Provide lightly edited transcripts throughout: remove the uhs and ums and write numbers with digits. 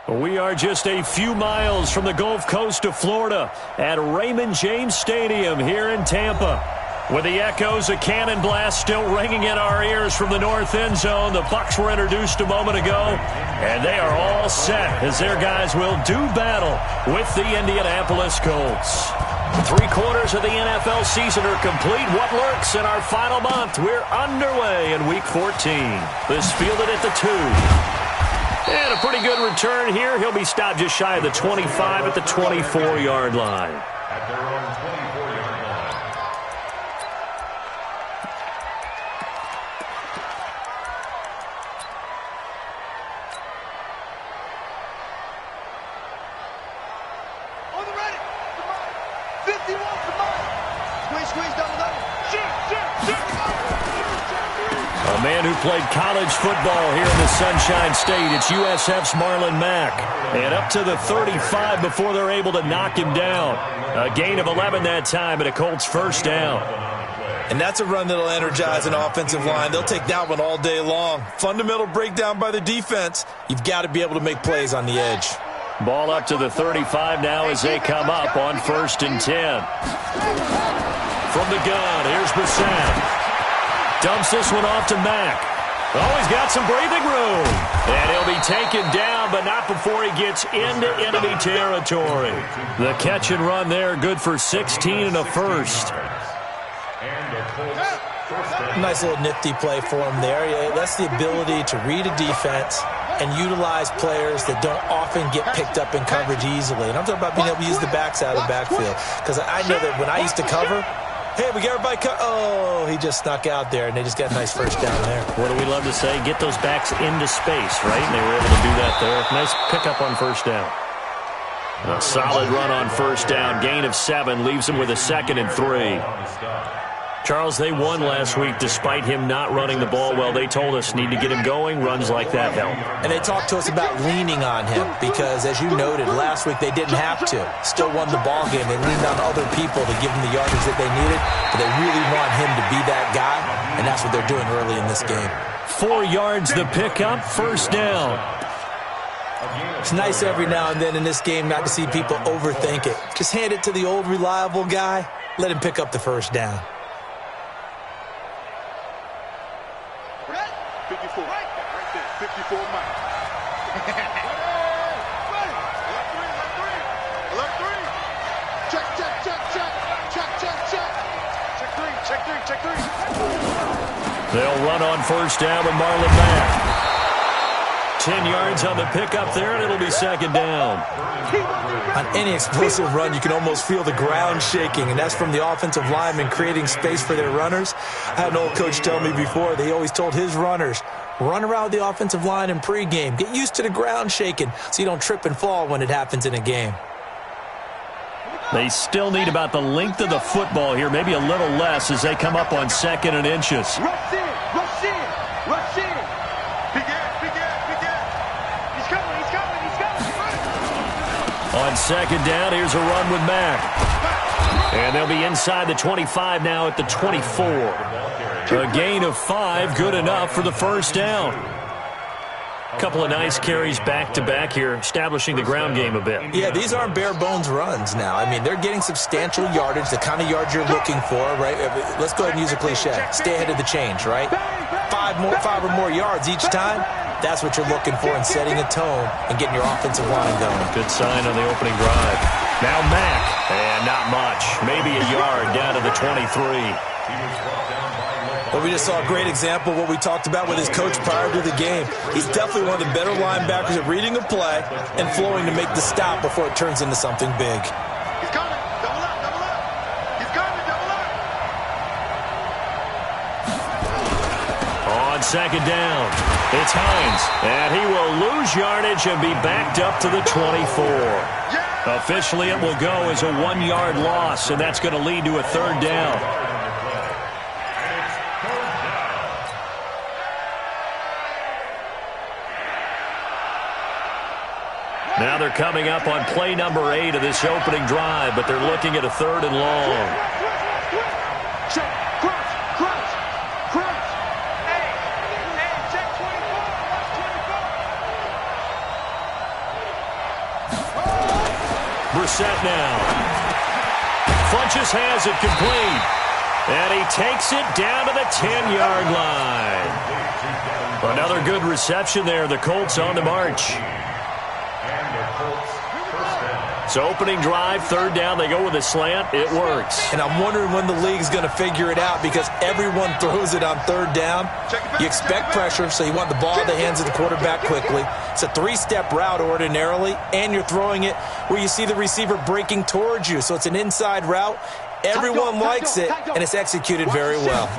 We are just a few miles from the Gulf Coast of Florida at Raymond James Stadium here in Tampa. With the echoes of cannon blast still ringing in our ears from the north end zone, the Bucs were introduced a moment ago, and they are all set as their guys will do battle with the Indianapolis Colts. 3/4 of the NFL season are complete. What lurks in our final month? We're underway in Week 14. This fielded at the 2. And a pretty good return here. He'll be stopped just shy of the 25 at the 24-yard line. At their own 24-yard line. On the ready. 51 to mine. Squeeze, double. Shoot. A man who played college football here in the Sunshine State. It's USF's Marlon Mack. And up to the 35 before they're able to knock him down. A gain of 11 that time and a Colts first down. And that's a run that'll energize an offensive line. They'll take that one all day long. Fundamental breakdown by the defense. You've got to be able to make plays on the edge. Ball up to the 35 now as they come up on 1st and 10. From the gun, here's Brissett. Dumps this one off to Mack. Oh, he's got some breathing room. And he'll be taken down, but not before he gets into enemy territory. The catch and run there, good for 16 and a first. Nice little nifty play for him there. Yeah, that's the ability to read a defense and utilize players that don't often get picked up in coverage easily. And I'm talking about being able to use the backs out of the backfield. Because I know that when I used to cover, hey, we got everybody cut. Oh, he just snuck out there, and they just got a nice first down there. What do we love to say? Get those backs into space, right? And they were able to do that there. Nice pickup on first down. A solid run on first down. Gain of 7 leaves them with a 2nd and 3. Charles, they won last week despite him not running the ball well. They told us need to get him going. Runs like that help. And they talked to us about leaning on him because, as you noted, last week they didn't have to. Still won the ball game. They leaned on other people to give them the yardage that they needed, but they really want him to be that guy, and that's what they're doing early in this game. 4 yards the pickup, first down. It's nice every now and then in this game not to see people overthink it. Just hand it to the old reliable guy. Let him pick up the first down. 54. Right there. 54 miles. Alert 3. Check 3. They'll run on first down with Marlon Mack. 10 yards on the pickup there, and it'll be 2nd down. On any explosive run, you can almost feel the ground shaking, and that's from the offensive linemen creating space for their runners. I had an old coach tell me before, they always told his runners, run around with the offensive line in pregame. Get used to the ground shaking so you don't trip and fall when it happens in a game. They still need about the length of the football here, maybe a little less as they come up on 2nd and inches. Rush in. Big air. He's coming. On 2nd down, here's a run with Mack. And they'll be inside the 25 now at the 24. A gain of 5, good enough for the first down. A couple of nice carries back-to-back here, establishing the ground game a bit. Yeah, these aren't bare-bones runs now. I mean, they're getting substantial yardage, the kind of yards you're looking for, right? Let's go ahead and use a cliche. Stay ahead of the change, right? 5 or more yards each time. That's what you're looking for in setting a tone and getting your offensive line going. Good sign on the opening drive. Now Mack, and not much. Maybe a yard down to the 23. But we just saw a great example of what we talked about with his coach prior to the game. He's definitely one of the better linebackers at reading a play and flowing to make the stop before it turns into something big. He's coming. Double up. He's coming. Double up. On 2nd down, it's Hines. And he will lose yardage and be backed up to the 24. Officially, it will go as a 1-yard loss, and that's going to lead to a 3rd down. Now they're coming up on play number 8 of this opening drive, but they're looking at a 3rd and long. Brissett now. Funches has it complete. And he takes it down to the 10-yard line. Another good reception there. The Colts on the march. So opening drive, third down, they go with a slant. It works. And I'm wondering when the league's going to figure it out because everyone throws it on third down. You expect pressure, so you want the ball in the hands of the quarterback quickly. It's a three-step route ordinarily, and you're throwing it where you see the receiver breaking towards you. So it's an inside route. Everyone likes it, and it's executed very well.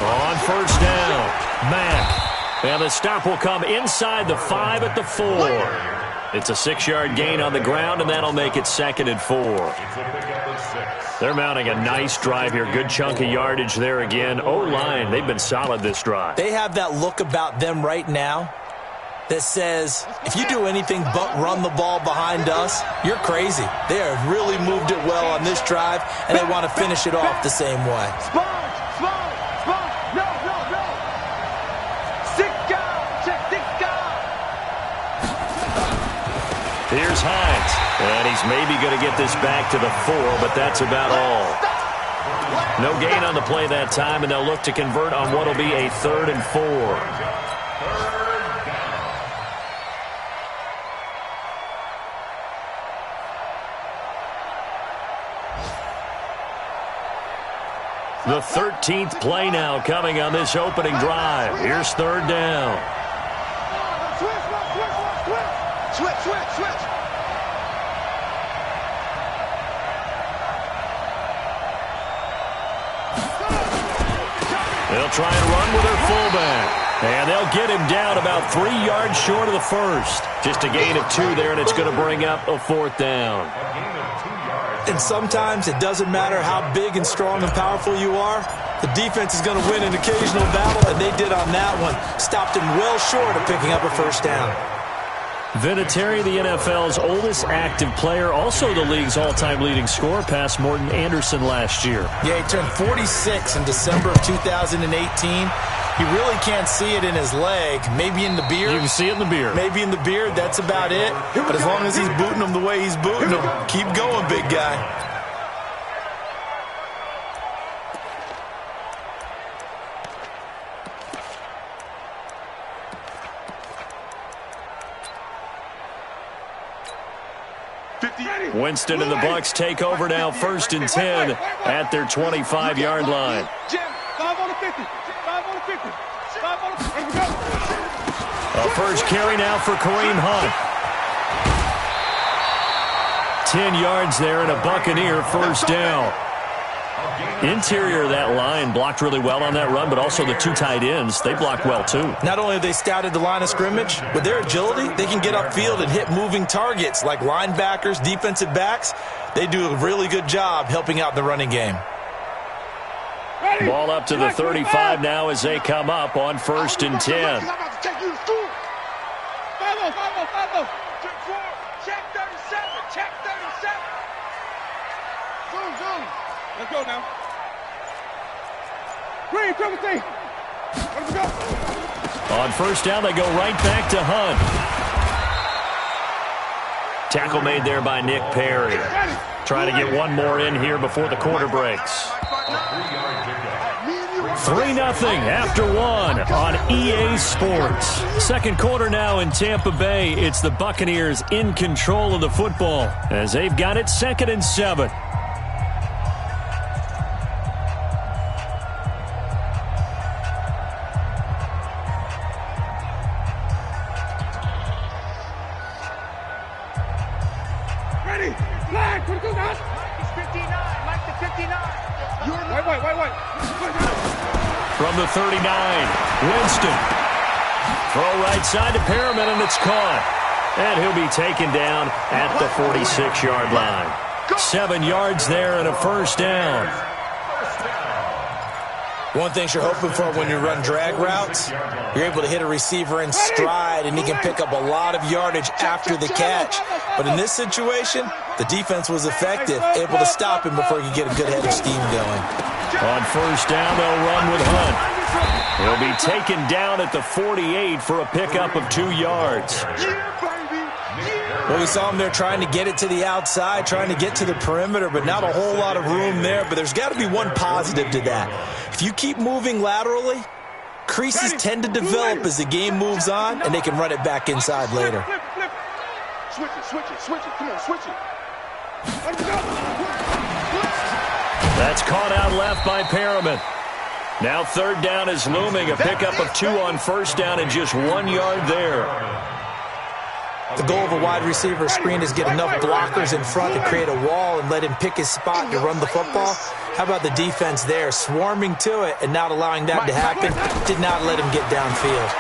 On first down, Mack. And the stop will come inside the 5 at the 4. It's a 6-yard gain on the ground, and that'll make it 2nd and 4. They're mounting a nice drive here. Good chunk of yardage there again. O-line, they've been solid this drive. They have that look about them right now that says, if you do anything but run the ball behind us, you're crazy. They have really moved it well on this drive, and they want to finish it off the same way. Here's Hines, and he's maybe going to get this back to the 4, but that's about all. No gain on the play that time, and they'll look to convert on what will be a 3rd and 4. The 13th play now coming on this opening drive. Here's third down. Switch. They'll try and run with their fullback. And they'll get him down about 3 yards short of the first. Just a gain of 2 there, and it's going to bring up a 4th down. And sometimes it doesn't matter how big and strong and powerful you are. The defense is going to win an occasional battle, and they did on that one. Stopped him well short of picking up a first down. Vinatieri, the NFL's oldest active player, also the league's all-time leading scorer, passed Morton Anderson last year. Yeah, he turned 46 in December of 2018. He really can't see it in his leg. Maybe in the beard. You can see it in the beard. Maybe in the beard. That's about it. But as long as he's booting him the way he's booting him, keep going, big guy. Winston and the Bucs take over now, 1st and 10 at their 25-yard line. A first carry now for Kareem Hunt. 10 yards there and a Buccaneer first down. Interior of that line blocked really well on that run, but also the 2 tight ends, they blocked well too. Not only have they scouted the line of scrimmage, with their agility, they can get upfield and hit moving targets like linebackers, defensive backs. They do a really good job helping out the running game. Ball up to the 35 now as they come up on 1st and 10. Check 37. Zoom. Let's go now. Green, triple T. Let's go. On first down, they go right back to Hunt. Tackle made there by Nick Perry. Trying to get one more in here before the quarter breaks. 3-0 after 1 on EA Sports. Second quarter now in Tampa Bay. It's the Buccaneers in control of the football as they've got it 2nd and 7. From the 39, Winston. Throw right side to Perriman, and it's caught. And he'll be taken down at the 46-yard line. 7 yards there and a first down. One thing you're hoping for when you run drag routes, you're able to hit a receiver in stride, and he can pick up a lot of yardage after the catch. But in this situation, the defense was effective, able to stop him before he could get a good head of steam going. On first down, they'll run with Hunt. He'll be taken down at the 48 for a pickup of 2 yards. Well, we saw him there trying to get it to the outside, trying to get to the perimeter, but not a whole lot of room there. But there's got to be one positive to that. If you keep moving laterally, creases tend to develop as the game moves on, and they can run it back inside later. Switch it. Come on, switch it. That's caught out left by Perriman. Now third down is looming. A pickup of 2 on first down and just 1 yard there. The goal of a wide receiver screen is get enough blockers in front to create a wall and let him pick his spot to run the football. How about the defense there, swarming to it and not allowing that to happen? Did not let him get downfield.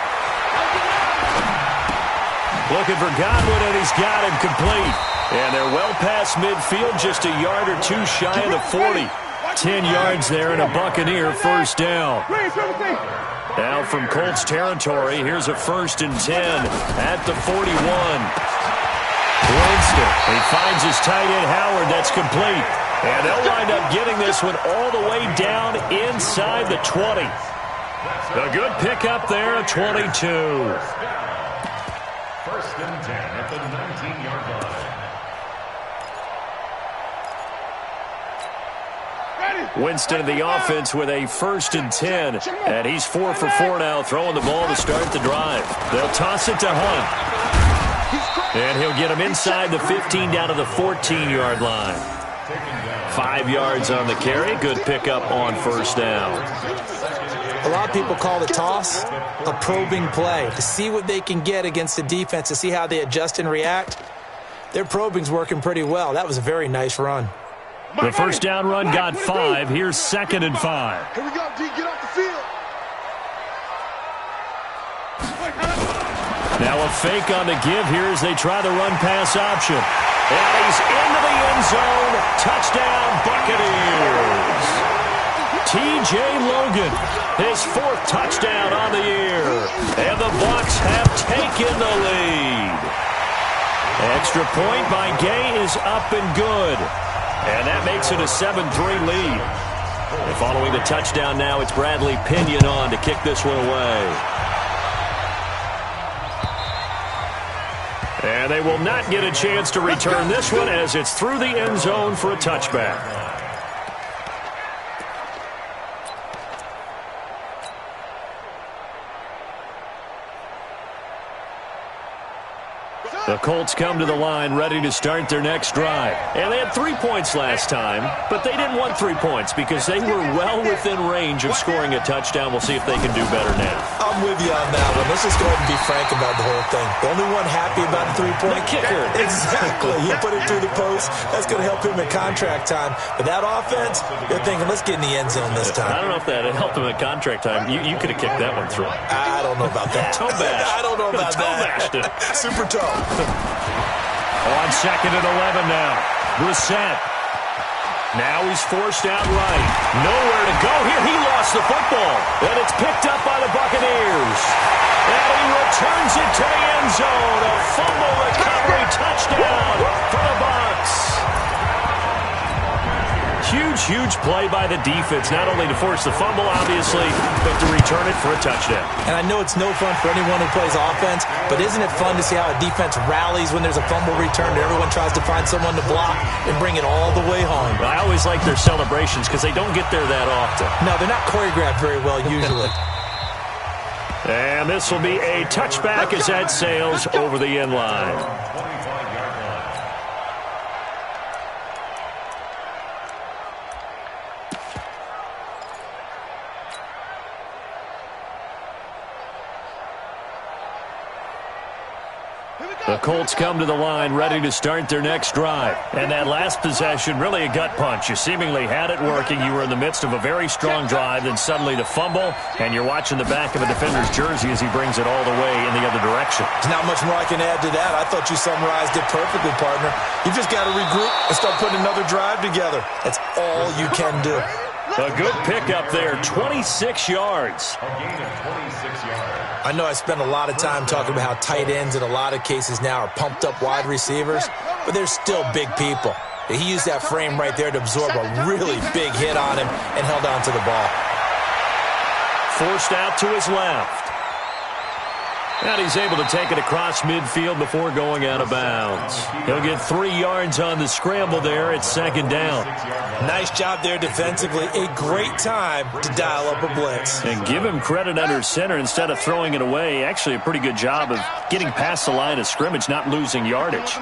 Looking for Godwin, and he's got him complete. And they're well past midfield, just a yard or 2 shy of the 40. 10 yards there and a Buccaneer first down. Now from Colts territory, here's a 1st and 10 at the 41. Winston, he finds his tight end Howard, that's complete. And they'll wind up getting this one all the way down inside the 20. A good pickup there, a 22. 1st and 10 at the 19-yard line. Winston in the offense with a 1st and 10. And he's 4 for 4 now, throwing the ball to start the drive. They'll toss it to Hunt. And he'll get him inside the 15 down to the 14-yard line. 5 yards on the carry. Good pickup on first down. A lot of people call the toss a probing play to see what they can get against the defense, to see how they adjust and react. Their probing's working pretty well. That was a very nice run. The first down run got 5. Here's 2nd and 5. Here we go, D. Get off the field. Now a fake on the give here as they try the run-pass option. And he's into the end zone. Touchdown, Buccaneers. T.J. Logan, his 4th touchdown on the year. And the Bucs have taken the lead. Extra point by Gay is up and good. And that makes it a 7-3 lead. And following the touchdown now, it's Bradley Pinion on to kick this one away. And they will not get a chance to return this one as it's through the end zone for a touchback. The Colts come to the line ready to start their next drive. And they had 3 points last time, but they didn't want 3 points because they were well within range of scoring a touchdown. We'll see if they can do better now. I'm with you on that one. Let's just go ahead and be frank about the whole thing. The only one happy about the 3-point? The kicker. Exactly. He put it through the post. That's going to help him at contract time. But that offense, they're thinking, let's get in the end zone this time. I don't know if that helped him at contract time. You could have kicked that one through. I don't know about that. Toe bash. I don't know about toe bashed it. Super toe. On 2nd and 11 now. Brissett. Now he's forced out right. Nowhere to go here. He lost the football. And it's picked up by the Buccaneers. And he returns it to the end zone. A fumble recovery touchdown for the Bucs. Huge play by the defense, not only to force the fumble, obviously, but to return it for a touchdown. And I know it's no fun for anyone who plays offense, but isn't it fun to see how a defense rallies when there's a fumble return and everyone tries to find someone to block and bring it all the way home? I always like their celebrations because they don't get there that often. No, they're not choreographed very well usually. And this will be a touchback as that sails over the end line. The Colts come to the line ready to start their next drive. And that last possession, really a gut punch. You seemingly had it working. You were in the midst of a very strong drive, then suddenly the fumble, and you're watching the back of a defender's jersey as he brings it all the way in the other direction. There's not much more I can add to that. I thought you summarized it perfectly, partner. You just got to regroup and start putting another drive together. That's all you can do. A good pickup there, 26 yards. A gain of 26 yards. I know I spent a lot of time talking about how tight ends in a lot of cases now are pumped up wide receivers, but they're still big people. He used that frame right there to absorb a really big hit on him and held on to the ball. Forced out to his left. And he's able to take it across midfield before going out of bounds. He'll get 3 yards on the scramble there at second down. Nice job there defensively. A great time to dial up a blitz. And give him credit under center instead of throwing it away. Actually, a pretty good job of getting past the line of scrimmage, not losing yardage.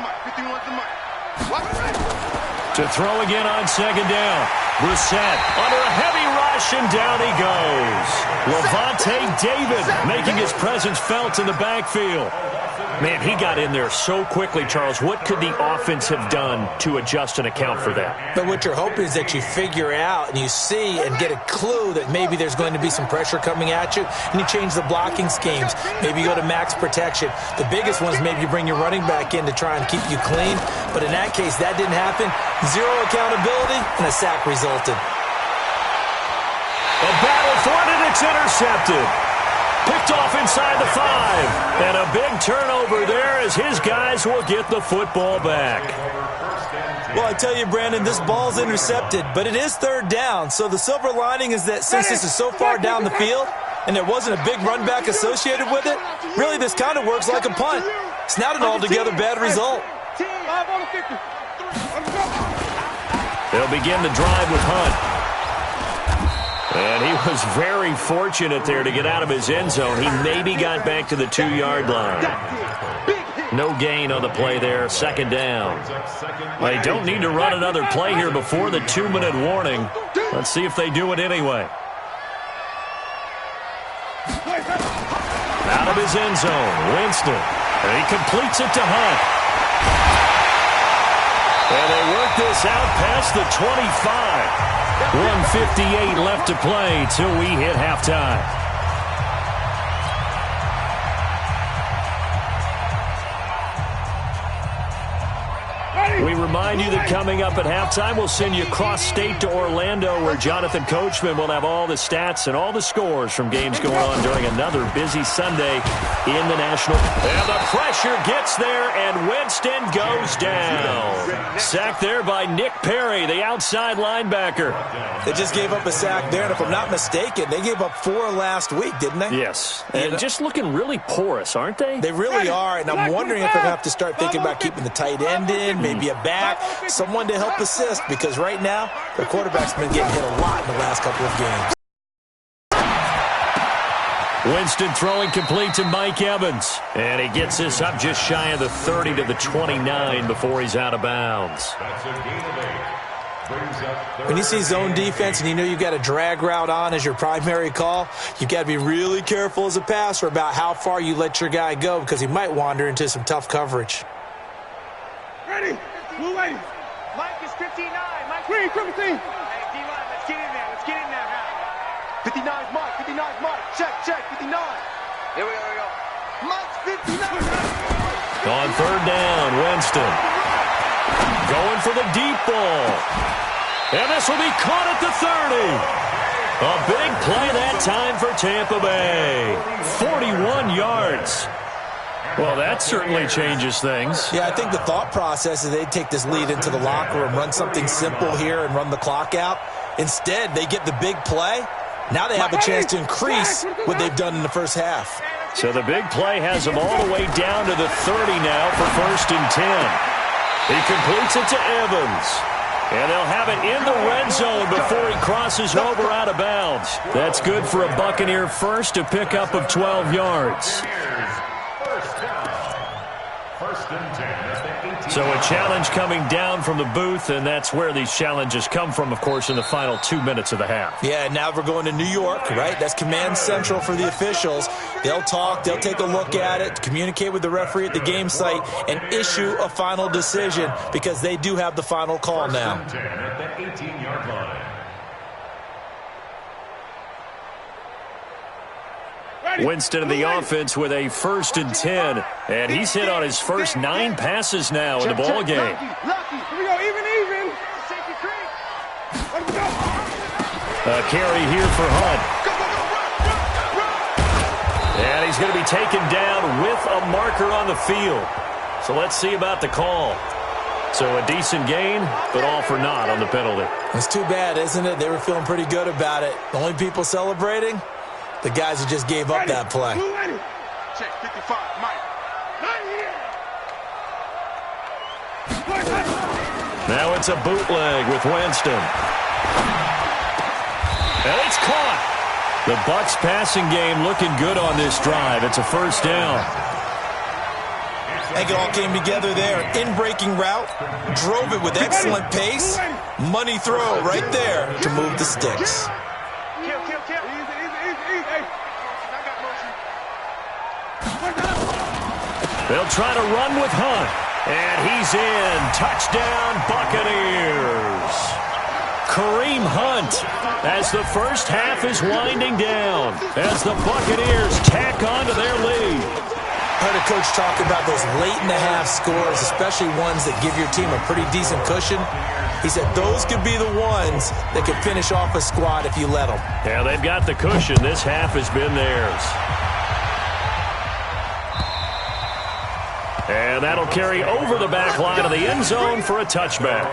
To throw again on second down. Brissett under a heavy rush, and down he goes. Levante David making his presence felt in the backfield. Man, he got in there so quickly, Charles. What could the offense have done to adjust and account for that? But what you're hoping is that you figure out and you see and get a clue that maybe there's going to be some pressure coming at you, and you change the blocking schemes. Maybe you go to max protection. The biggest one is maybe you bring your running back in to try and keep you clean. But in that case, that didn't happen. Zero accountability, and a sack resulted. A battle for it, and it's intercepted. Picked off inside the 5. And a big turnover there as his guys will get the football back. Well, I tell you, Brandon, this ball's intercepted, but it is third down. So the silver lining is that since this is so far down the field and there wasn't a big run back associated with it, really this kind of works like a punt. It's not an altogether bad result. They'll begin the drive with Hunt. And he was very fortunate there to get out of his end zone. He maybe got back to the 2-yard line. No gain on the play there, second down. They don't need to run another play here before the 2-minute warning. Let's see if they do it anyway. Out of his end zone, Winston. And he completes it to Hunt. And they work this out past the 25. 1:58 left to play till we hit halftime. We remind you that coming up at halftime, we'll send you cross-state to Orlando, where Jonathan Coachman will have all the stats and all the scores from games going on during another busy Sunday in the National. And the pressure gets there, and Winston goes down. Sacked there by Nick Perry, the outside linebacker. They just gave up a sack there, and if I'm not mistaken, they gave up 4 last week, didn't they? Yes. And just looking really porous, aren't they? They really are, and I'm wondering if they're going to have to start thinking about keeping the tight end in, maybe a back, someone to help assist, because right now their quarterback's been getting hit a lot in the last couple of games. Winston throwing complete to Mike Evans. And he gets this up just shy of the 30 to the 29 before he's out of bounds. When you see zone defense and you know you've got a drag route on as your primary call, you've got to be really careful as a passer about how far you let your guy go, because he might wander into some tough coverage. Ready? Blue lady. Mike is 59. Mike Green, 15. Hey, D-line, let's get in there. Let's get in there now. 59 is Mike. 59 is Mike. Check. 59. Here we go. Mike's 59. On third down, Winston. Going for the deep ball. And this will be caught at the 30. A big play that time for Tampa Bay. 41 yards. Well, that certainly changes things. Yeah, I think the thought process is they'd take this lead into the locker room, run something simple here and run the clock out. Instead, they get the big play. Now they have a chance to increase what they've done in the first half. So the big play has them all the way down to the 30 now for 1st and 10. He completes it to Evans. And they'll have it in the red zone before he crosses over out of bounds. That's good for a Buccaneer first, a pickup of 12 yards. So a challenge coming down from the booth, and that's where these challenges come from, of course, in the final 2 minutes of the half. Yeah, now we're going to New York, right? That's command central for the officials. They'll talk, they'll take a look at it, communicate with the referee at the game site, and issue a final decision, because they do have the final call now. At the 18-yard line. Winston in the offense with a 1st and 10, and he's hit on his first 9 passes now in the ball game. Lucky. Here we go. Even. Safety creek. Let him go. A carry here for Hunt. Go. And he's going to be taken down with a marker on the field. So let's see about the call. So a decent gain, but all for naught on the penalty. It's too bad, isn't it? They were feeling pretty good about it. The only people celebrating? The guys who just gave up that play. Check, 55. 5, Mike. Now it's a bootleg with Winston. And it's caught. The Bucs passing game looking good on this drive. It's a first down. I think it all came together there. In-breaking route, drove it with excellent pace. Money throw right there to move the sticks. Kill. Easy. They'll try to run with Hunt. And he's in. Touchdown, Buccaneers. Kareem Hunt as the first half is winding down as the Buccaneers tack on to their lead. I heard a coach talk about those late-in-the-half scores, especially ones that give your team a pretty decent cushion. He said those could be the ones that could finish off a squad if you let them. Yeah, they've got the cushion. This half has been theirs. And that'll carry over the back line of the end zone for a touchback.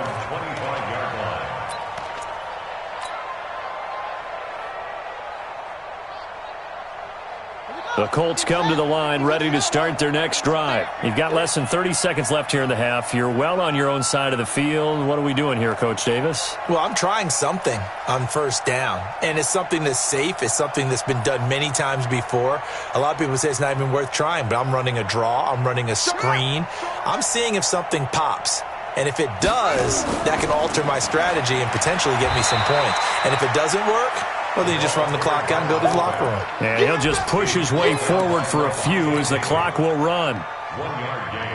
The Colts come to the line ready to start their next drive. You've got less than 30 seconds left here in the half. You're well on your own side of the field. What are we doing here, Coach Davis? Well, I'm trying something on first down, and it's something that's safe. It's something that's been done many times before. A lot of people say it's not even worth trying, but I'm running a draw. I'm running a screen. I'm seeing if something pops. And if it does, that can alter my strategy and potentially get me some points. And if it doesn't work, well, then you just run the clock out and go to his locker room. And he'll just push his way forward for a few as the clock will run. 1 yard gain.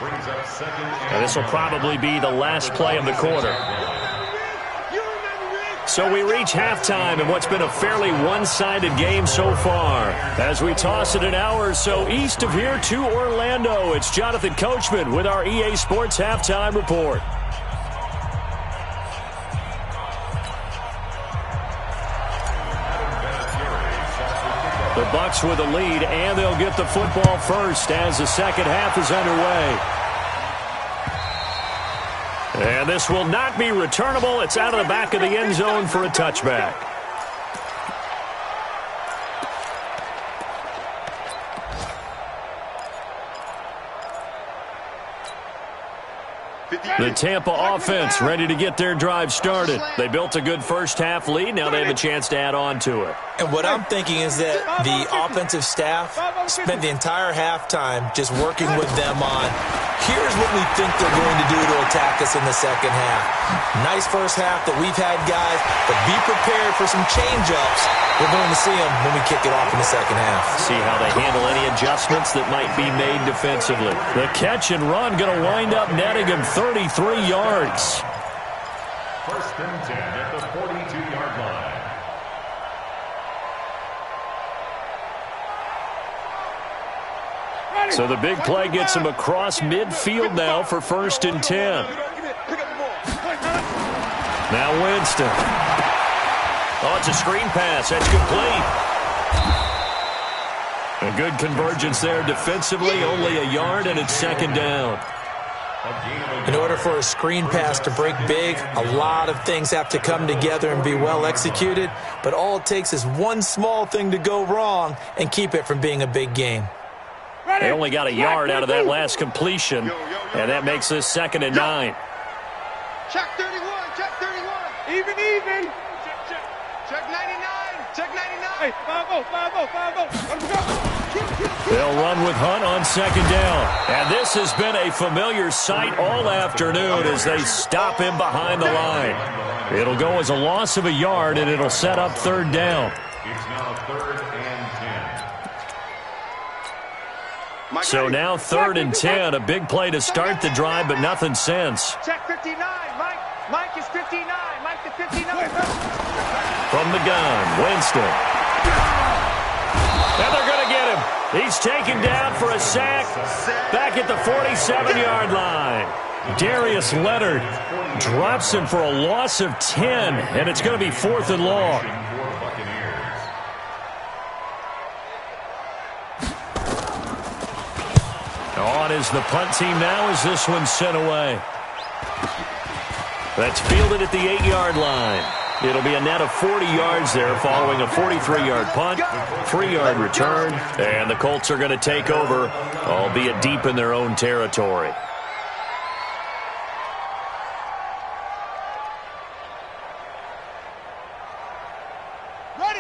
Brings up second. And this will probably be the last play of the quarter. So we reach halftime in what's been a fairly one-sided game so far. As we toss it an hour or so east of here to Orlando, it's Jonathan Coachman with our EA Sports Halftime Report. The Bucs with a lead, and they'll get the football first as the second half is underway. And this will not be returnable. It's out of the back of the end zone for a touchback. The Tampa offense ready to get their drive started. They built a good first half lead. Now they have a chance to add on to it. And what I'm thinking is that the offensive staff spent the entire halftime just working with them on, here's what we think they're going to do to attack us in the second half. Nice first half that we've had, guys, but be prepared for some change-ups. We're going to see them when we kick it off in the second half. See how they handle any adjustments that might be made defensively. The catch and run going to wind up netting him 33 yards. First and 10 at the 42-yard line. So the big play gets him across midfield now for first and 10. Now Winston. Oh, it's a screen pass. That's complete. A good convergence there defensively. Only a yard, and it's second down. In order for a screen pass to break big, a lot of things have to come together and be well executed. But all it takes is one small thing to go wrong and keep it from being a big game. They only got a yard out of that last completion, and that makes this second and 9. Check 31, check 31. Even. Check 99, check 99. Hey, 5-0. Let's go. They'll run with Hunt on second down. And this has been a familiar sight all afternoon as they stop him behind the line. It'll go as a loss of a yard, and it'll set up third down. It's now 3rd and 10. So now 3rd and 10. A big play to start the drive, but nothing since. Check 59. Mike is 59. Mike is 59. From the gun, Winston. And they're going to get him. He's taken down for a sack back at the 47-yard line. Darius Leonard drops him for a loss of 10, and it's going to be 4th and long. On is the punt team now as this one's sent away. That's fielded at the 8-yard line. 4th and 10. That's fielded at the 8-yard line. 4th and 10. That's fielded at the 8-yard line. It'll be a net of 40 yards there following a 43-yard punt, 3-yard return, and the Colts are going to take over, albeit deep in their own territory.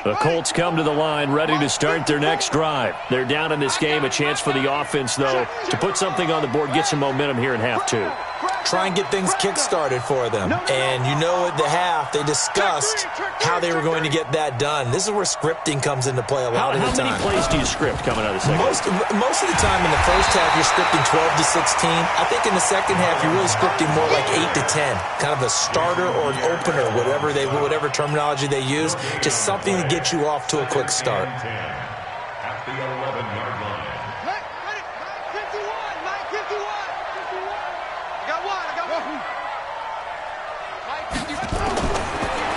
The Colts come to the line ready to start their next drive. They're down in this game. A chance for the offense, though, to put something on the board, get some momentum here in half two. Try and get things kick-started for them. And you know at the half, they discussed how they were going to get that done. This is where scripting comes into play a lot of the time. How many plays do you script coming out of the second half? Most of the time in the first half, you're scripting 12 to 16. I think in the second half, you're really scripting more like 8 to 10. Kind of a starter or an opener, whatever terminology they use. Just something to get you off to a quick start. At the 11-yard line.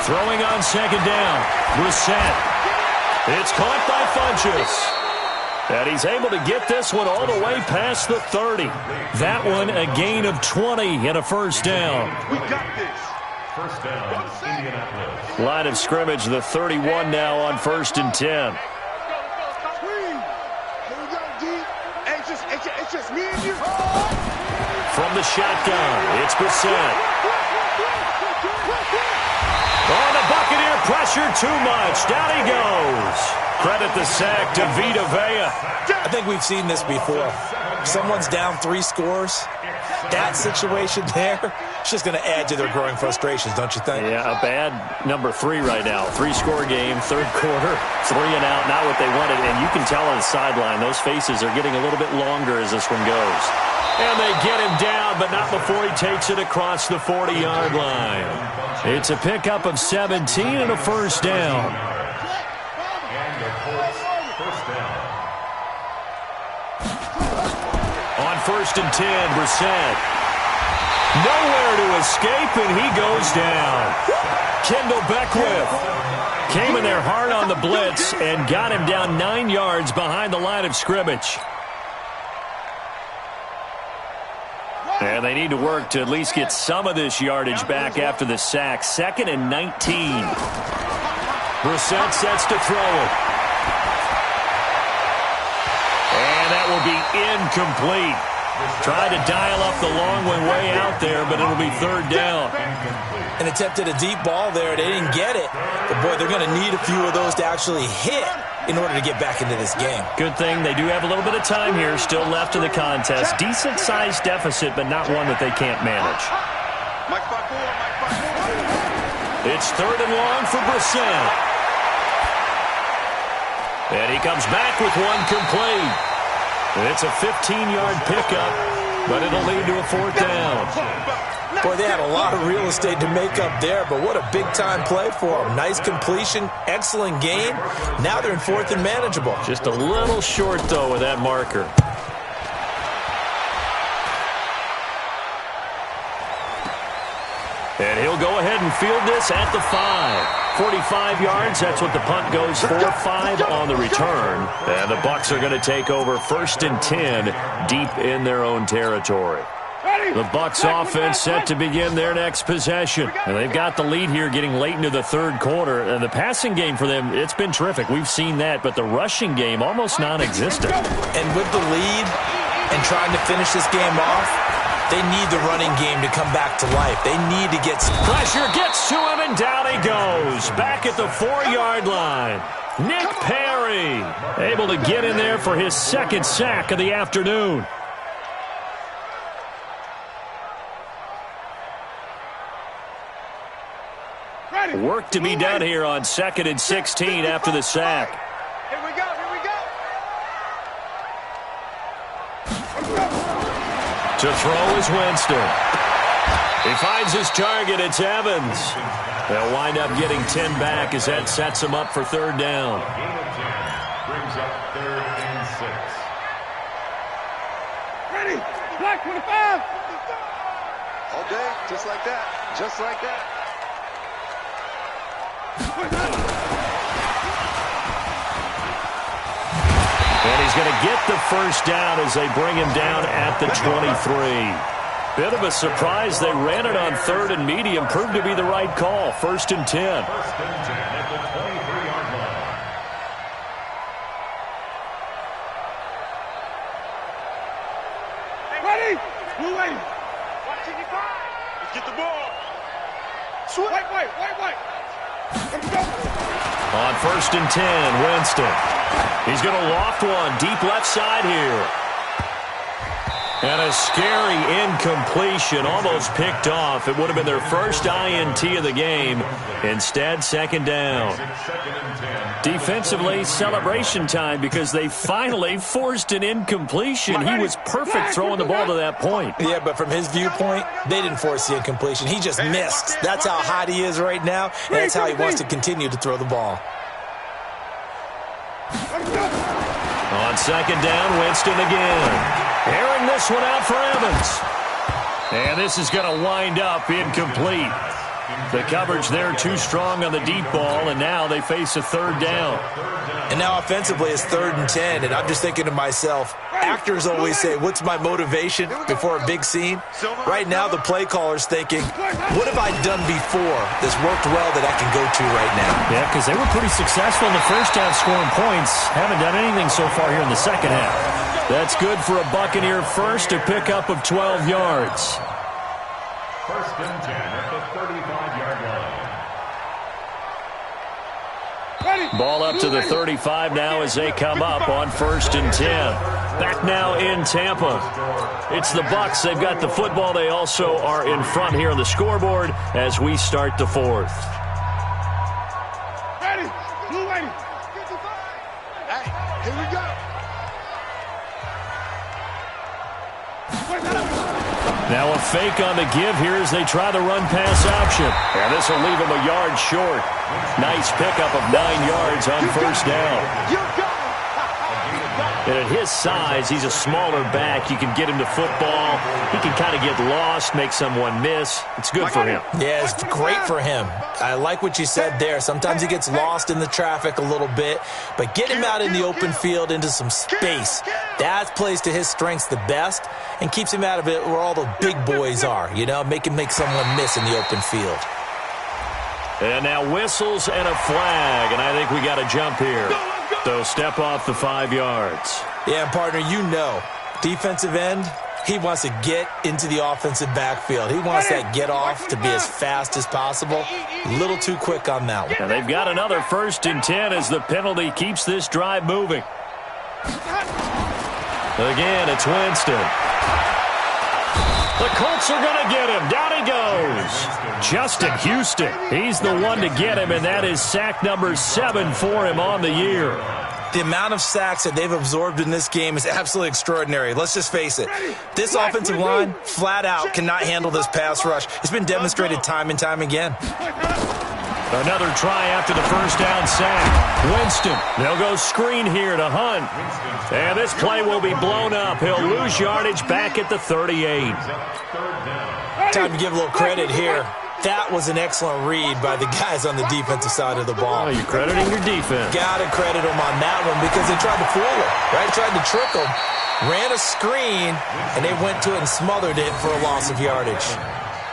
Throwing on second down. Brissett. It's caught by Funchess. And he's able to get this one all the way past the 30. That one a gain of 20 and a first down. We got this. First down, Indianapolis. Line of scrimmage, the 31 now on 1st and 10. It's just me and you. From the shotgun, it's Brissett. Oh, the Buccaneer pressure too much. Down he goes. Credit the sack to Vita Vea. I think we've seen this before. Someone's down 3 scores. That situation there, it's just going to add to their growing frustrations, don't you think? Yeah, a bad number 3 right now. 3-score game, third quarter, 3 and out, not what they wanted. And you can tell on the sideline, those faces are getting a little bit longer as this one goes. And they get him down, but not before he takes it across the 40-yard line. It's a pickup of 17 and a first down. And the Colts, first down. On 1st and 10, Brissett. Nowhere to escape, and he goes down. Kendall Beckwith came in there hard on the blitz and got him down 9 yards behind the line of scrimmage. And they need to work to at least get some of this yardage back after the sack. 2nd and 19. Brissett sets to throw it. And that will be incomplete. Tried to dial up the long one way out there, but it'll be 3rd down. And attempted a deep ball there. They didn't get it. But, boy, they're going to need a few of those to actually hit in order to get back into this game. Good thing they do have a little bit of time here still left in the contest. Decent-sized deficit, but not one that they can't manage. Mike 5-4, Mike 5-4. It's 3rd and long for Brissett. And he comes back with one complete. It's a 15-yard pickup, but it'll lead to a 4th down. Boy, they had a lot of real estate to make up there, but what a big-time play for them. Nice completion, excellent game. Now they're in 4th and manageable. Just a little short, though, with that marker. And he'll go ahead and field this at the 5. 45 yards, that's what the punt goes for. 5 on the return. And the Bucs are going to take over 1st and 10 deep in their own territory. The Bucs offense set to begin their next possession. And they've got the lead here getting late into the 3rd quarter. And the passing game for them, it's been terrific. We've seen that. But the rushing game, almost non-existent. And with the lead and trying to finish this game off, they need the running game to come back to life. They need to get some pressure. Gets to him, and down he goes. Back at the 4-yard line. Nick Perry able to get in there for his 2nd sack of the afternoon. Work to be done here on 2nd and 16 after the sack. Here we go, here we go. To throw is Winston. He finds his target. It's Evans. They'll wind up getting 10 back as that sets him up for 3rd down. Gain of 10 brings up 3rd and 6. Ready? Black 25. All day, just like that. Just like that. And he's going to get the first down as they bring him down at the 23. Bit of a surprise. They ran it on 3rd and medium. Proved to be the right call. 1st and 10. 1st and 10 at the 23-yard line. Ready? Blue lady. 155. Let's get the ball. White. Let's go. On 1st and 10, Winston. He's going to loft one deep left side here. And a scary incompletion, almost picked off. It would have been their first INT of the game. Instead, 2nd down. Defensively, celebration time because they finally forced an incompletion. He was perfect throwing the ball to that point. Yeah, but from his viewpoint, they didn't force the incompletion. He just missed. That's how hot he is right now, and that's how he wants to continue to throw the ball. On 2nd down, Winston again. Airing this one out for Evans. And this is going to wind up incomplete. The coverage there too strong on the deep ball, and now they face a 3rd down. And now offensively it's 3rd and 10, and I'm just thinking to myself, actors always say, what's my motivation before a big scene? Right now the play caller's thinking, what have I done before that's worked well that I can go to right now? Yeah, because they were pretty successful in the first half scoring points. Haven't done anything so far here in the second half. That's good for a Buccaneer first, a pickup of 12 yards. 1st and 10 at the 35-yard line. Ball up to the 35 now as they come up on 1st and 10. Back now in Tampa. It's the Bucs. They've got the football. They also are in front here on the scoreboard as we start the 4th. Ready? Blue lady. Hey, here we go. Now a fake on the give here as they try the run-pass option. And this will leave him a yard short. Nice pickup of 9 yards on 1st down. And at his size, he's a smaller back. You can get him to football. He can kind of get lost, make someone miss. It's good for him. Yeah, it's great for him. I like what you said there. Sometimes he gets lost in the traffic a little bit, but get him out in the open field into some space. That plays to his strengths the best and keeps him out of it where all the big boys are, you know, make someone miss in the open field. And now whistles and a flag, and I think we got a jump here. So step off the 5 yards. Yeah, partner, you know, defensive end, he wants to get into the offensive backfield. He wants that get off to be as fast as possible. A little too quick on that one. And they've got another 1st and 10 as the penalty keeps this drive moving. Again, it's Winston. The Colts are going to get him. Down he goes. Justin Houston. He's the one to get him, and that is sack number 7 for him on the year. The amount of sacks that they've absorbed in this game is absolutely extraordinary. Let's just face it. This offensive line, flat out, cannot handle this pass rush. It's been demonstrated time and time again. Another try after the 1st down sack. Winston, they'll go screen here to Hunt. And this play will be blown up. He'll lose yardage back at the 38. Time to give a little credit here. That was an excellent read by the guys on the defensive side of the ball. Oh, you're crediting your defense. Got to credit them on that one because they tried to fool him, right? Tried to trick him. Ran a screen, and they went to it and smothered it for a loss of yardage.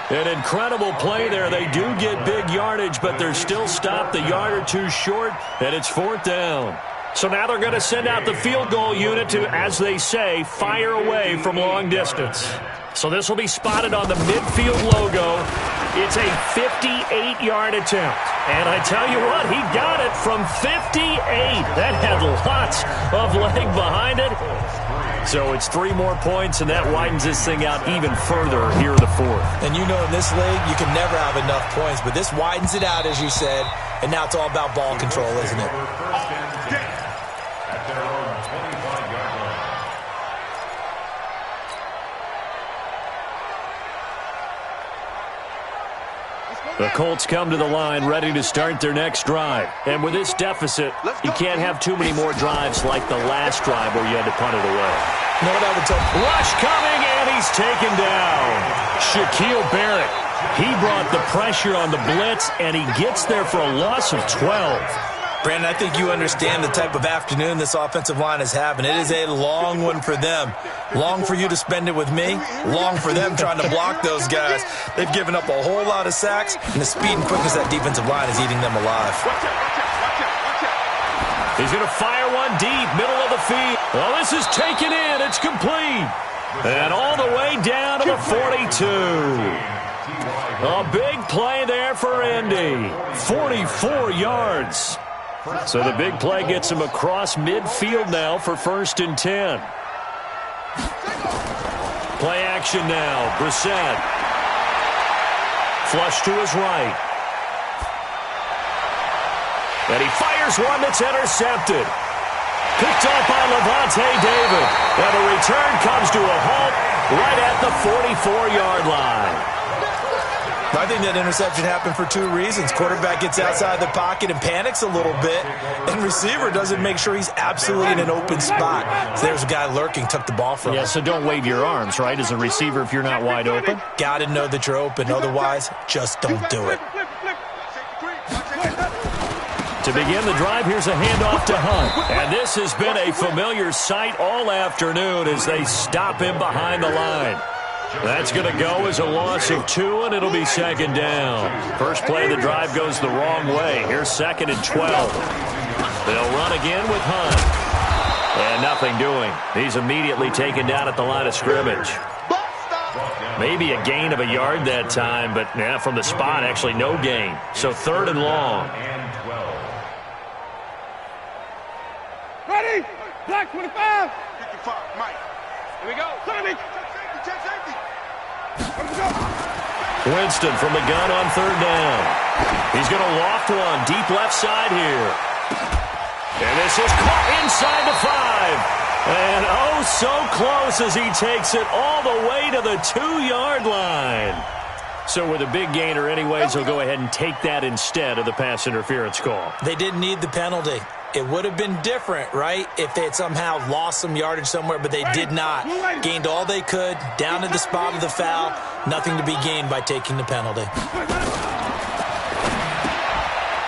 An incredible play there. They do get big yardage, but they're still stopped a yard or two short, and it's 4th down. So now they're going to send out the field goal unit to, as they say, fire away from long distance. So this will be spotted on the midfield logo. It's a 58-yard attempt. And I tell you what, he got it from 58. That had lots of leg behind it. So it's 3 more points, and that widens this thing out even further here in the 4th. And you know in this league, you can never have enough points, but this widens it out, as you said, and now it's all about ball control, isn't it? At their own 25-yard line. The Colts come to the line ready to start their next drive. And with this deficit, you can't have too many more drives like the last drive where you had to punt it away. No, that would take. Rush coming, and he's taken down. Shaquille Barrett. He brought the pressure on the blitz, and he gets there for a loss of 12. Brandon, I think you understand the type of afternoon this offensive line is having. It is a long one for them. Long for you to spend it with me. Long for them trying to block those guys. They've given up a whole lot of sacks, and the speed and quickness of that defensive line is eating them alive. He's going to fire one deep, middle of the field. Well, this is taken in. It's complete. And all the way down to the 42. A big play there for Indy. 44 yards. So the big play gets him across midfield now for 1st and 10. Play action now. Brissett. Flush to his right. And he fires one that's intercepted. Picked up by Levante David. And the return comes to a halt right at the 44-yard line. I think that interception happened for 2 reasons. Quarterback gets outside the pocket and panics a little bit, and receiver doesn't make sure he's absolutely in an open spot. So there's a guy lurking, took the ball from him. Yeah, so don't wave your arms, right, as a receiver if you're not wide open? Got to know that you're open. Otherwise, just don't do it. To begin the drive, here's a handoff to Hunt. And this has been a familiar sight all afternoon as they stop him behind the line. That's going to go as a loss of 2, and it'll be 2nd down. First play of the drive goes the wrong way. Here's 2nd and 12. They'll run again with Hunt. And nothing doing. He's immediately taken down at the line of scrimmage. Maybe a gain of a yard that time, but from the spot, actually no gain. So 3rd and long. Ready? Black 25. 55, Mike. Here we go. Winston from the gun on 3rd down. He's going to loft one deep left side here. And this is caught inside the 5. And oh, so close as he takes it all the way to the 2-yard line. So with a big gainer anyways, he'll go ahead and take that instead of the pass interference call. They didn't need the penalty. It would have been different, right, if they had somehow lost some yardage somewhere, but they did not. Gained all they could, down to the spot of the foul. Nothing to be gained by taking the penalty.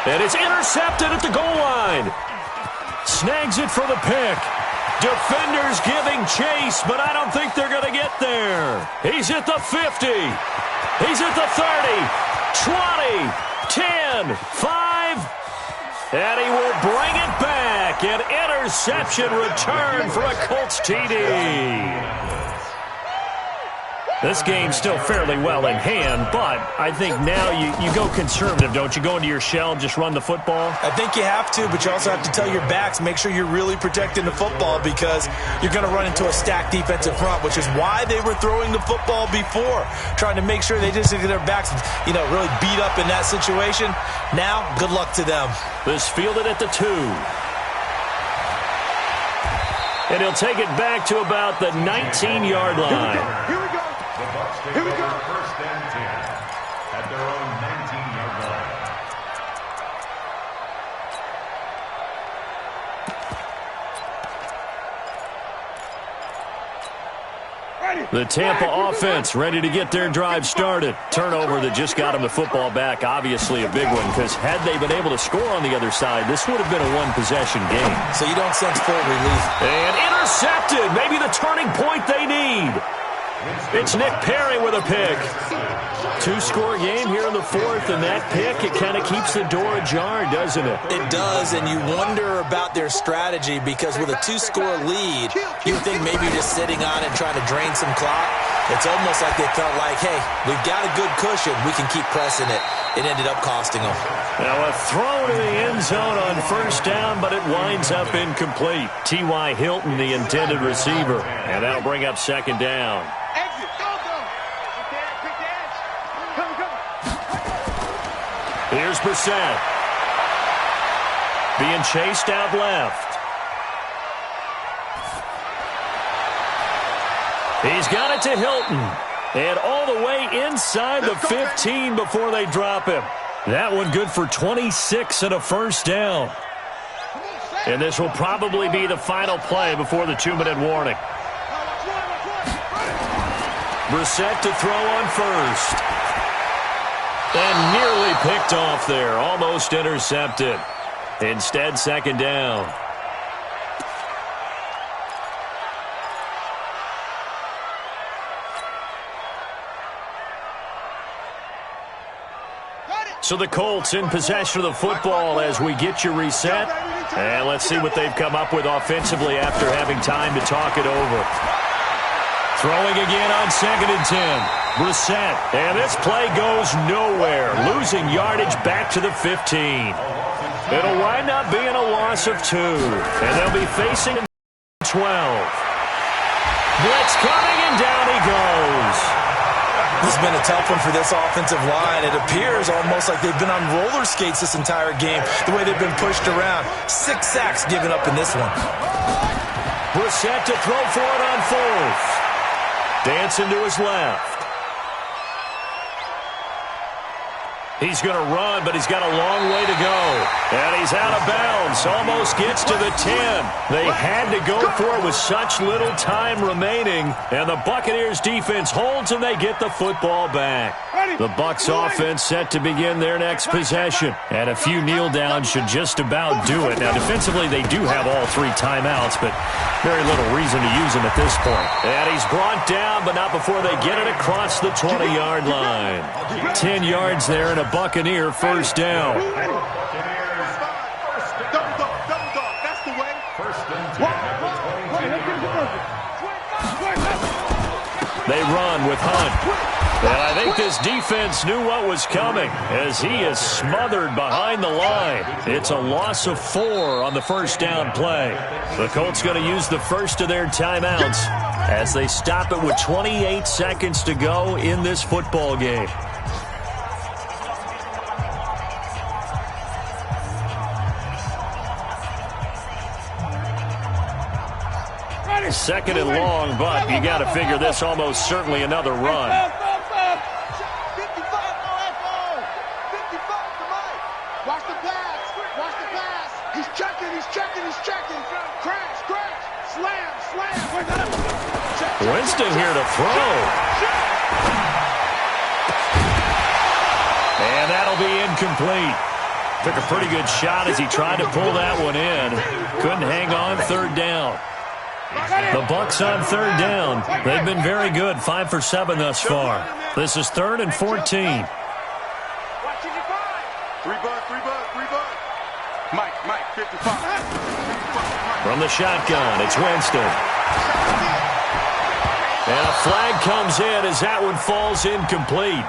And it's intercepted at the goal line. Snags it for the pick. Defenders giving chase, but I don't think they're going to get there. He's at the 50. He's at the 30, 20, 10, 5. And he will bring it back. An interception return for a Colts TD. This game's still fairly well in hand, but I think now you go conservative, don't you? Go into your shell and just run the football? I think you have to, but you also have to tell your backs, make sure you're really protecting the football because you're going to run into a stacked defensive front, which is why they were throwing the football before, trying to make sure they just get their backs, really beat up in that situation. Now, good luck to them. This fielded at the 2. And he'll take it back to about the 19-yard line. Here we go. The Bucs take over 1st and 10 at their own 19-yard line. The Tampa offense ready to get their drive started. Turnover that just got them the football back. Obviously a big one because had they been able to score on the other side, this would have been a one-possession game. So you don't sense full relief. And intercepted. Maybe the turning point they need. It's Nick Perry with a pick. 2-score game here in the 4th, and that pick, it kind of keeps the door ajar, doesn't it? It does, and you wonder about their strategy because with a 2-score lead, you think maybe you're just sitting on it and trying to drain some clock. It's almost like they felt like, hey, we've got a good cushion. We can keep pressing it. It ended up costing them. Now a throw to the end zone on 1st down, but it winds up incomplete. T.Y. Hilton, the intended receiver, and that'll bring up 2nd down. Exit. Go. Pick the edge. Come. Here's Brissett. Being chased out left. He's got it to Hilton. And all the way inside the 15 before they drop him. That one good for 26 and a 1st down. And this will probably be the final play before the 2-minute warning. Brissett to throw on 1st. And nearly picked off there. Almost intercepted. Instead, second down. So the Colts in possession of the football as we get you reset. And let's see what they've come up with offensively after having time to talk it over. Throwing again on 2nd and 10. Brissett. And this play goes nowhere. Losing yardage back to the 15. It'll wind up being a loss of 2. And they'll be facing 12. Blitz coming, and down he goes. This has been a tough one for this offensive line. It appears almost like they've been on roller skates this entire game, the way they've been pushed around. 6 sacks given up in this one. Brissett to throw for it on 4th. Dancing to his left. He's going to run, but he's got a long way to go. And he's out of bounds. Almost gets to the 10. They had to go for it with such little time remaining. And the Buccaneers defense holds, and they get the football back. The Bucs offense set to begin their next possession. And a few kneel downs should just about do it. Now, defensively, they do have all 3 timeouts, but very little reason to use them at this point. And he's brought down, but not before they get it across the 20-yard line. 10 yards there and a Buccaneer first down. Double dog, that's the way. First and 10 at the 22. They run with Hunt. And I think this defense knew what was coming as he is smothered behind the line. It's a loss of 4 on the first down play. The Colts going to use the first of their timeouts as they stop it with 28 seconds to go in this football game. Second and long, but you got to figure this almost certainly another run. 55, watch the pass, watch the pass. He's checking. Crash, slam. Winston here to throw. And that'll be incomplete. Took a pretty good shot as he tried to pull that one in. Couldn't hang on, third down. The Bucs on third down. They've been very good, 5 for 7 thus far. This is 3rd and 14. 3 bud. Mike, 55. From the shotgun, it's Winston. And a flag comes in as that one falls incomplete.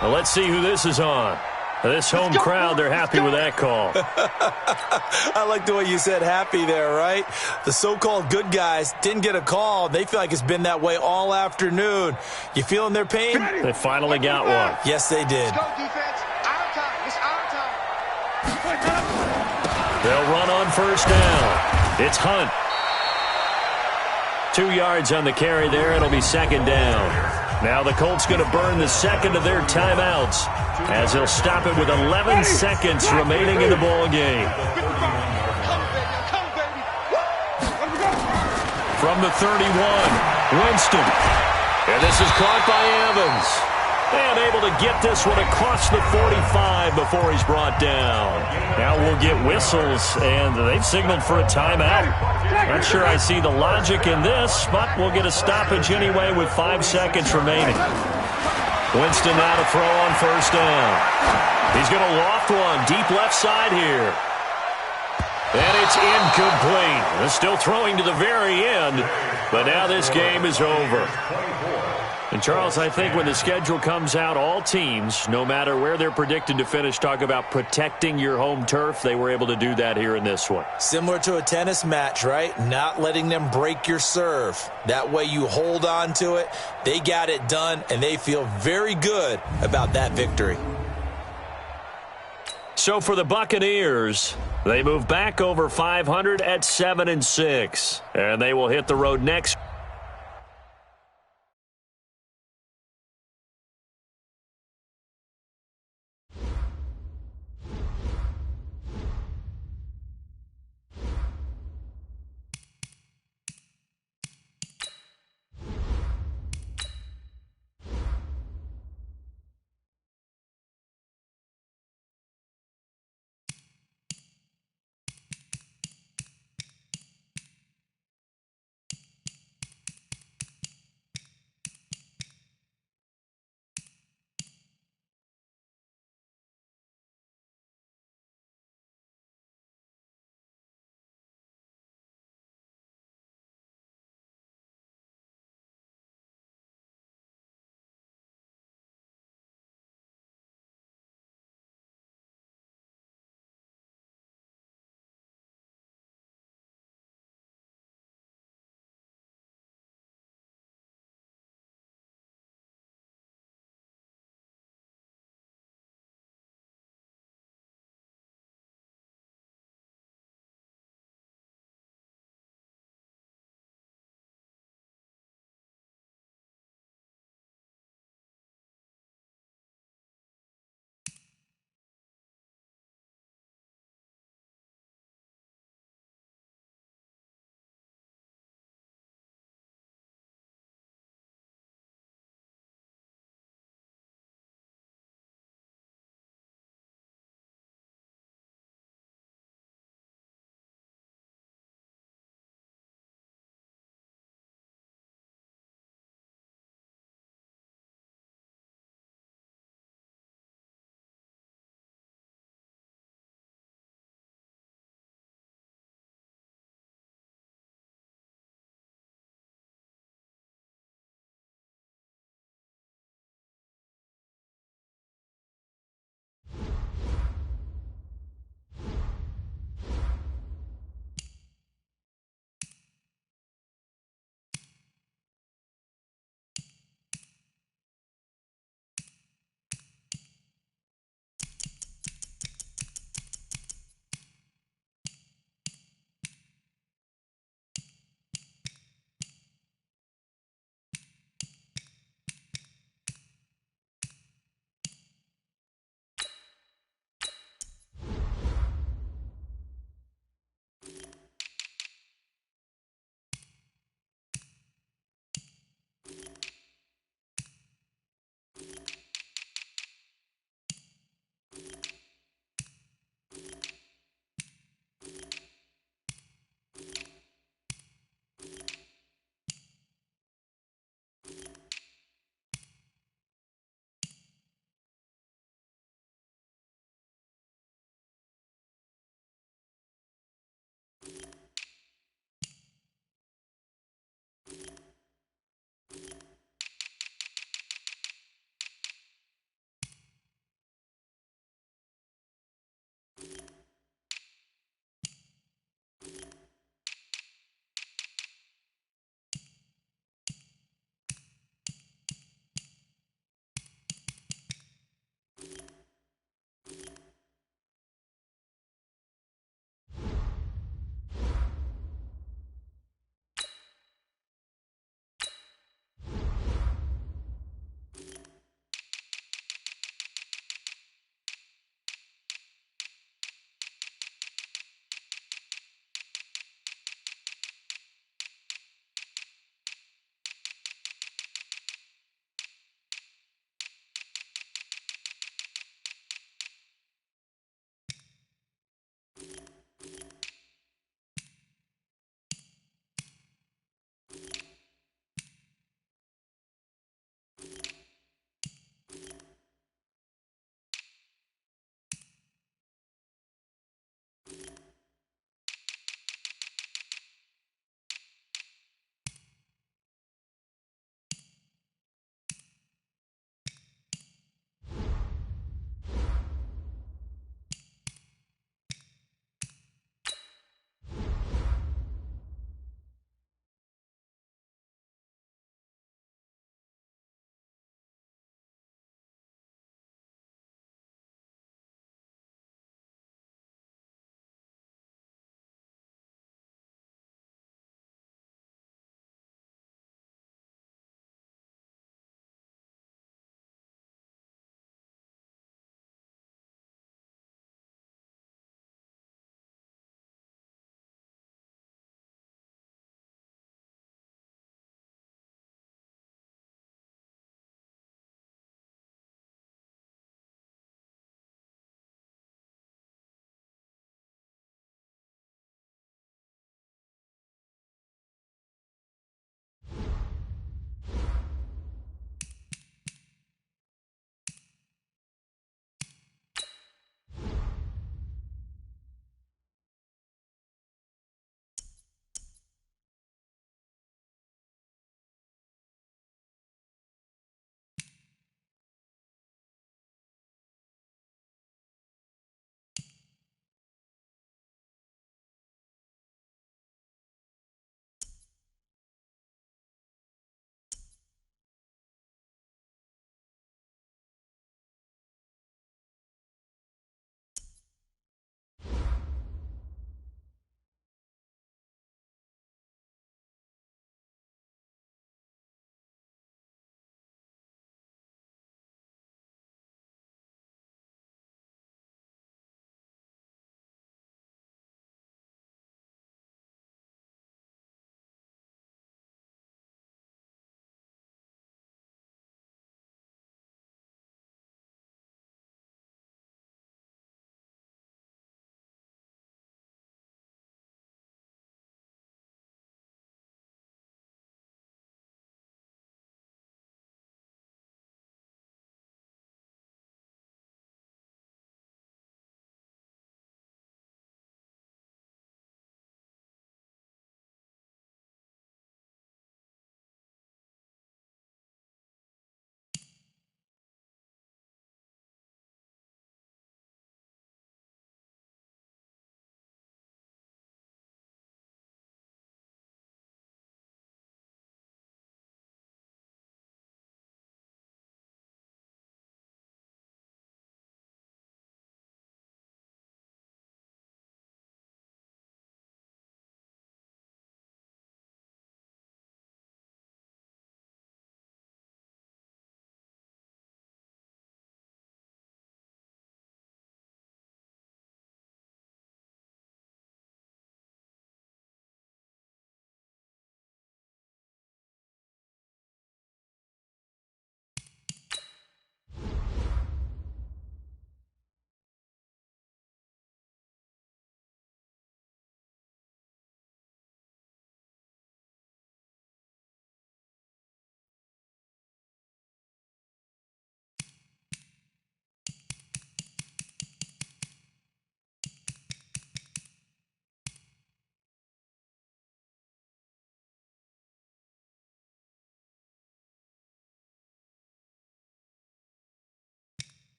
Well, let's see who this is on. This home crowd, they're happy with that call. I like the way you said happy there, right? The so-called good guys didn't get a call. They feel like it's been that way all afternoon. You feeling their pain? They finally got one. Yes, they did. Let's go, defense. Our time. It's our time. They'll run on first down. It's Hunt. 2 yards on the carry there. It'll be second down. Now the Colts going to burn the second of their timeouts as they'll stop it with 11 seconds remaining in the ball game. From the 31, Winston. And this is caught by Evans. And able to get this one across the 45 before he's brought down. Now we'll get whistles, and they've signaled for a timeout. Not sure I see the logic in this, but we'll get a stoppage anyway with 5 seconds remaining. Winston now to throw on first down. He's going to loft one deep left side here. And it's incomplete. They're still throwing to the very end, but now this game is over. And, Charles, I think when the schedule comes out, all teams, no matter where they're predicted to finish, talk about protecting your home turf. They were able to do that here in this one. Similar to a tennis match, right? Not letting them break your serve. That way you hold on to it. They got it done, and they feel very good about that victory. So for the Buccaneers, they move back over 500 at 7-6. And they will hit the road next